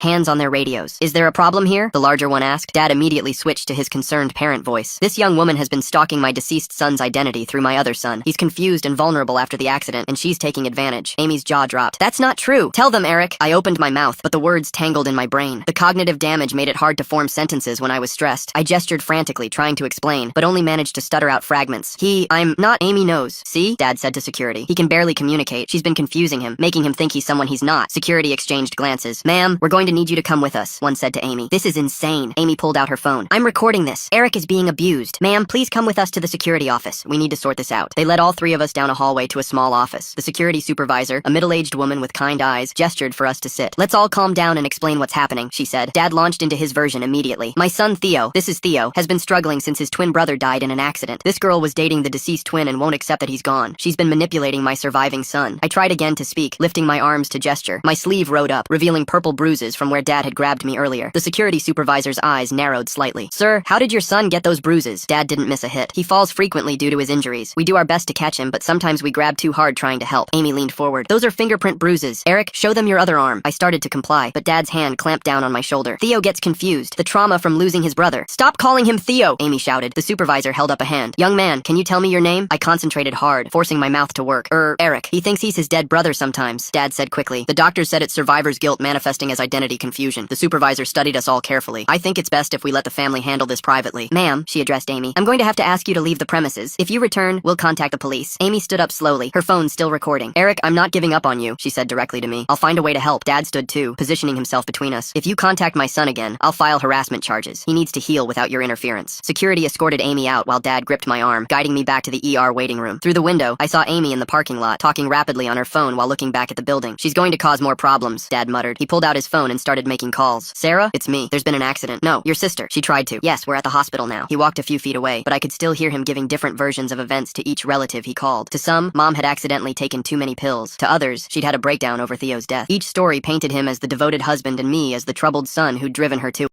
hands on their radios. Is there a problem here? The larger one asked. Dad immediately switched to his concerned parent voice. This young woman has been stalking my deceased son's identity through my other son. He's confused and vulnerable after the accident, and she's taking advantage. Amy's jaw dropped. That's not true. Tell them, Eric. I opened my mouth, but the words tangled in my brain. The cognitive damage made it hard to form sentences when I was stressed. I gestured frantically, trying to explain, but only managed to stutter out fragments. I'm not. Amy knows. See? Dad said to security. He can barely communicate. She's been confusing him, making him think he's someone he's not. Security exchanged glances. Ma'am, we're going to need you to come with us, one said to Amy. This is insane. Amy pulled out her phone. I'm recording this. Eric is being abused. Ma'am, please come with us to the security office. We need to sort this out. They led all three of us down a hallway to a small office. The security supervisor, a middle-aged woman with kind eyes, gestured for us to sit. Let's all calm down and explain what's happening, she said. Dad launched into his version immediately. My son Theo, this is Theo, has been struggling since his twin brother died in an accident. This girl was dating the deceased twin and won't accept that he's gone. She's been manipulating my surviving son. I tried again to speak, lifting my arms to gesture. My sleeve rode up, revealing purple bruises from where Dad had grabbed me earlier. The security supervisor's eyes narrowed slightly. Sir, how did your son get those bruises? Dad didn't miss a hit. He falls frequently due to his injuries. We do our best to catch him, but sometimes we grab too hard trying to help. Amy leaned forward. Those are fingerprint bruises. Eric, show them your other arm. I started to comply, but Dad's hand clamped down on my shoulder. Theo gets confused. The trauma from losing his brother. Stop calling him Theo, Amy shouted. The supervisor held up a hand. Young man, can you tell me your name? I concentrated hard, forcing my mouth to work. Eric. He thinks he's his dead brother sometimes, Dad said quickly. The doctor said it's survivor's guilt manifesting as identity confusion. The supervisor studied us all carefully. I think it's best if we let the family handle this privately. Ma'am, she addressed Amy, I'm going to have to ask you to leave the premises. If you return, we'll contact the police. Amy stood up slowly, her phone still recording. Eric, I'm not giving up on you, she said directly to me. I'll find a way to help. Dad stood too, positioning himself between us. If you contact my son again, I'll file harassment charges. He needs to heal without your interference. Security escorted Amy out while Dad gripped my arm, guiding me back to the ER waiting room. Through the window, I saw Amy in the parking lot, talking rapidly on her phone while looking back at the building. She's going to cause more problems, Dad muttered. He pulled out his phone and started making calls. Sarah, it's me. There's been an accident. No, your sister. She tried to. Yes, we're at the hospital now. He walked a few feet away, but I could still hear him giving different versions of events to each relative he called. To some, Mom had accidentally taken too many pills. To others, she'd had a breakdown over Theo's death. Each story painted him as the devoted husband and me as the troubled son who'd driven her to